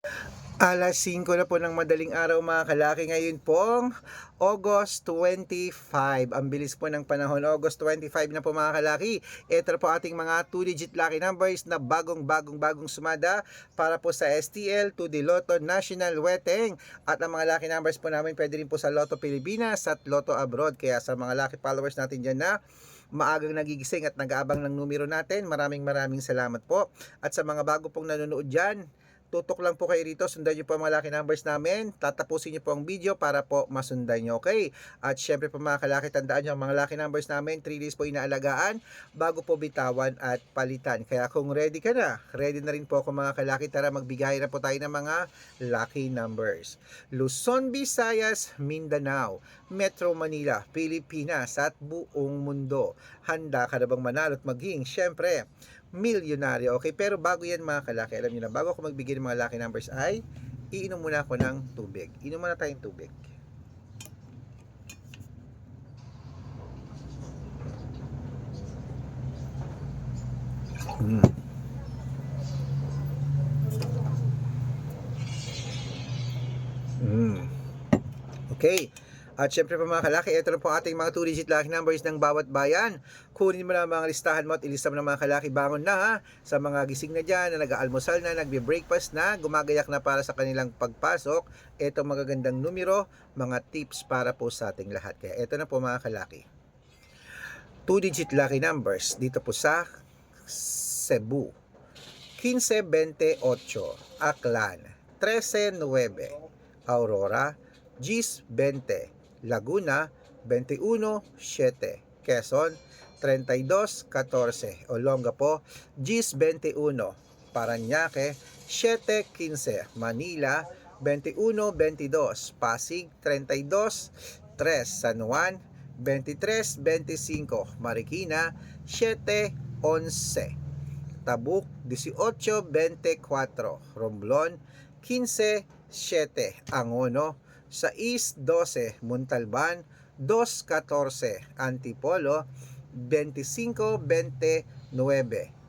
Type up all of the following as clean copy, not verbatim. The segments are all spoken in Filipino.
5:00 na po ng madaling araw mga kalaki, ngayon pong August 25. Ang bilis po ng panahon, August 25 na po mga kalaki. Ito po ating mga 2-digit lucky numbers na bagong sumada para po sa STL, to the Lotto National Weteng. At ang mga lucky numbers po namin pwede rin po sa Lotto Pilipinas at Lotto Abroad. Kaya sa mga lucky followers natin dyan na maagang nagigising at nag-aabang ng numero natin, maraming salamat po. At sa mga bago pong nanonood dyan, tutok lang po kayo rito, sundan nyo po ang mga lucky numbers namin, tatapusin nyo po ang video para po masundan nyo, okay? At syempre po mga kalaki, tandaan nyo ang mga lucky numbers namin, 3 days po inaalagaan bago po bitawan at palitan. Kaya kung ready ka na, ready na rin po ako mga kalaki, tara magbigay na po tayo ng mga lucky numbers. Luzon, Visayas, Mindanao, Metro Manila, Pilipinas at buong mundo. Handa ka na bang manalo at maging syempre milyonaryo? Okay, pero bago yan mga kalaki, alam niyo na, bago ako magbigay ng mga lucky numbers ay iinom muna ako ng tubig. Inom muna tayong tubig. Mm. Mm. Okay. At syempre pa mga kalaki, ito na po ating mga 2-digit lucky numbers ng bawat bayan. Kunin mo na mga listahan mo at ilista mo na mga kalaki. Bangon na ha, sa mga gising na dyan, na nag-aalmusal na, nagbe-breakfast na, gumagayak na para sa kanilang pagpasok. Ito magagandang numero, mga tips para po sa ating lahat. Kaya ito na po mga kalaki. 2-digit lucky numbers dito po sa Cebu. 15-28, Aklan, 13-9, Aurora, 10-20, Laguna, 21-7, Quezon, 32-14, Olongapo, 10-21, Parañaque, 7-15, Manila, 21-22, Pasig, 32-3, San Juan, 23-25, Marikina, 7-11, Tabuk, 18-24, Romblon, 15-7, Angono, 6-12, Montalban, 2-14, Antipolo, 25-29,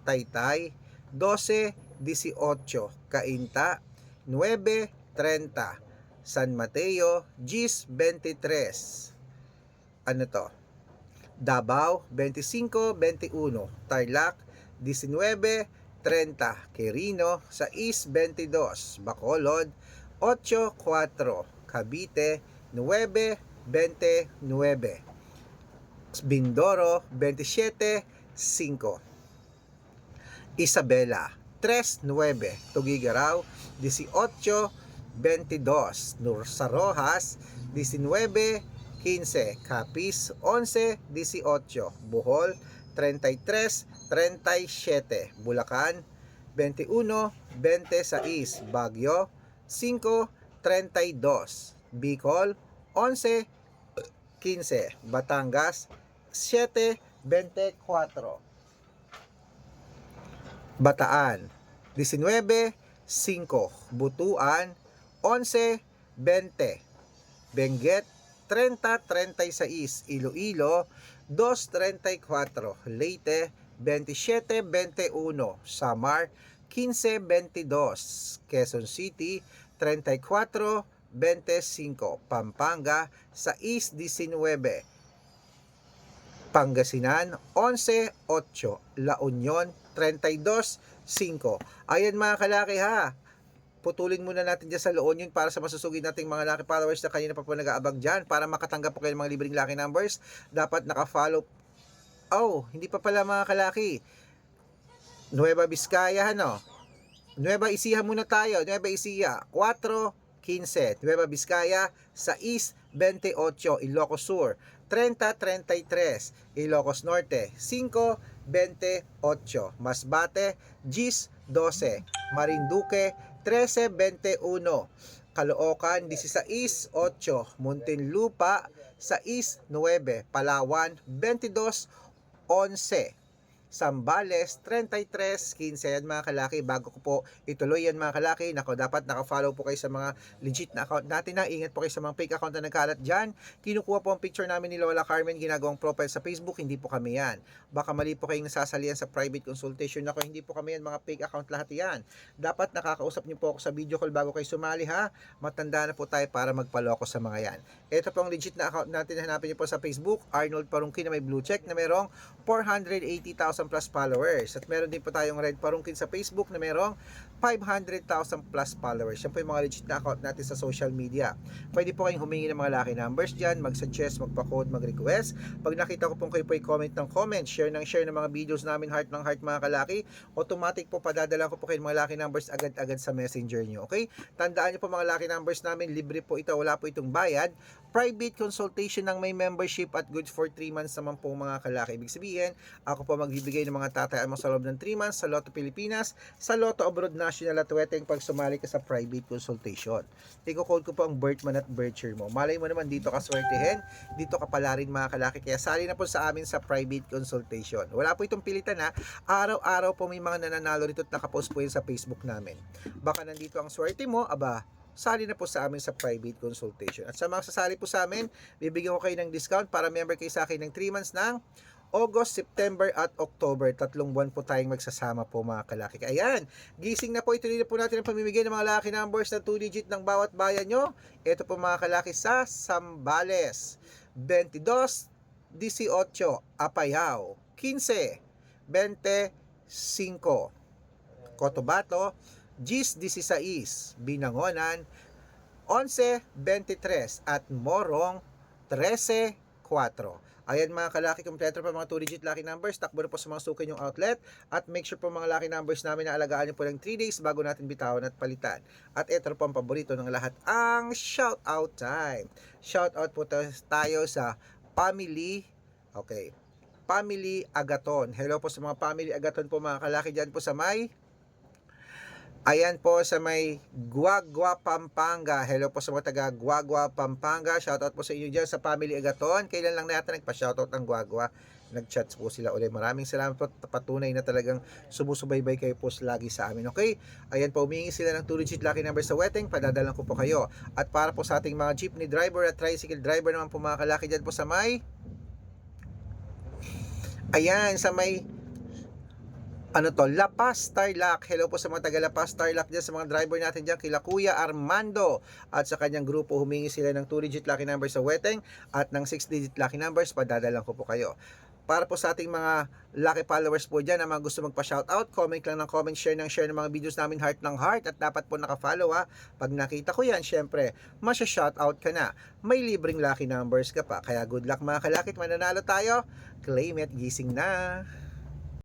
Taytay, 12-18, Cainta, 9-30, San Mateo, 10-23, ano to? Davao, 25-21, Tarlac, 19-30, Quirino, 6-22, Bacolod, 8-4, Cavite, 9-29, Mindoro, 27-5, Isabela, 3-9, Tugigaraw, 18-22, Sa Rojas, 19-15, Capiz, 11-18, Bohol, 33-37, Bulacan, 21-26, Baguio, 5-32, Bicol, 11-15, Batangas, 7-24, Bataan, 19-5, Butuan, 11-20, Benguet, 30-36, Iloilo, 2-34, Leyte, 27-21, Samar, 15-22, Quezon City, 34-25, Pampanga, 6-19, Pangasinan, 11-8, La Union, 32-5. Ayan mga kalaki ha, putulin muna natin dyan sa La Union para sa masusugid nating mga lucky followers na kanina pa po nag-aabang dyan. Para makatanggap po kayo ng mga libreng lucky numbers, dapat naka-follow. Oh, hindi pa pala mga kalaki. Nueva Vizcaya, ano? Nueva Ecija muna tayo. Nueva Ecija, 4-15. Nueva Vizcaya, 6-28. Ilocos Sur, 30-33. Ilocos Norte, 5-28. Masbate, 10-12. Marinduque, 13-21. Caloocan, 16-8. Muntinlupa, 6-9. Palawan, 22-11. Sambales 3315. Yan mga kalaki, bago ko po ituloy yan mga kalaki, nako, dapat nakafollow po kayo sa mga legit na account natin na. Ingat po kayo sa mga fake account na nagkalat dyan. Kinukuha po ang picture namin ni Lola Carmen, ginagawang profile sa Facebook, hindi po kami yan. Baka mali po kayong nasasalihan sa private consultation. Nako, hindi po kami yan, mga fake account lahat yan. Dapat nakakausap niyo po ako sa video call bago kayo sumali ha. Matanda na po tayo para magpaloko sa mga yan. Ito po ang legit na account natin, hanapin niyo po sa Facebook, Arnold Parungkin na may blue check na merong 480,000 plus followers. At meron din po tayong Red Parungkin sa Facebook na merong 500,000 plus followers. Yan po yung mga legit na account natin sa social media. Pwede po kayong humingi ng mga lucky numbers dyan, mag-suggest, magpa-code, mag-request. Pag nakita ko pong kayo po i-comment ng comment, share ng mga videos namin, heart ng heart mga kalaki, automatic po padadala ko po kayo mga lucky numbers agad-agad sa messenger nyo. Okay? Tandaan nyo po mga lucky numbers namin, libre po ito, wala po itong bayad. Private consultation ng may membership at good for 3 months naman po mga kalaki. Ibig sabihin, ako po magbibigay ng mga tatayaan mo sa loob ng 3 months sa Lotto Pilipinas, sa Lotto Abroad National at Weteng pag sumali ka sa private consultation. Iko-code ko po ang birth month at birth year mo. Malay mo naman dito ka swertehin, dito ka pala rin mga kalaki. Kaya sali na po sa amin sa private consultation. Wala po itong pilitan ha. Araw-araw po may mga nananalo rito at nakapost po yun sa Facebook namin. Baka nandito ang swerte mo, aba, sali na po sa amin sa private consultation. At sa mga sasali po sa amin, bibigyan ko kayo ng discount para member kayo sa akin ng 3 months ng August, September at October. 3 buwan po tayong magsasama po mga kalaki. Ayan, gising na po. Ituloy na po natin ang pamimigay ng mga lucky numbers na 2 digit ng bawat bayan nyo. Ito po mga kalaki sa Sambales, 22, 18, Apayao, 15, 25, Cotabato, 16, Binangonan, 11-23 at Morong 13-4. Ayan mga kalaki, kompleto pa mga 2 digit lucky numbers. Takbo na po sa mga suki yung outlet at make sure po mga lucky numbers namin na alagaan nyo po ng 3 days bago natin bitawan at palitan. At ito po ang paborito ng lahat, ang shout out time. Shout out po tayo sa family, okay, Family Agaton. Hello po sa mga Family Agaton po mga kalaki dyan po sa ayan po sa may Guagua, Pampanga. Hello po sa mga taga Guagua, Pampanga. Shoutout po sa inyo dyan sa Family Agaton. Kailan lang natin nagpa-shoutout ng Guagua. Nag-chats po sila ulit. Maraming salamat po. Patunay na talagang sumusubaybay kayo po lagi sa amin. Okay? Ayan po, humingi sila ng 2 digit lucky number sa Weteng. Padadalan ko po kayo. At para po sa ating mga jeepney driver at tricycle driver naman po mga kalaki dyan po sa may La Paz, Tarlac. Hello po sa mga taga La Paz, Tarlac dyan, sa mga driver natin dyan, kila Kuya Armando at sa kanyang grupo. Humingi sila ng 2 digit lucky numbers sa Weteng at ng 6 digit lucky numbers, padadalan ko po kayo. Para po sa ating mga lucky followers po dyan na mga gusto magpa-shoutout, comment lang ng comment, share ng mga videos namin, heart ng heart, at dapat po naka-follow ha. Pag nakita ko yan, syempre, masya-shoutout ka na. May libreng lucky numbers ka pa. Kaya good luck mga kalakit, mananalo tayo. Claim it, gising na.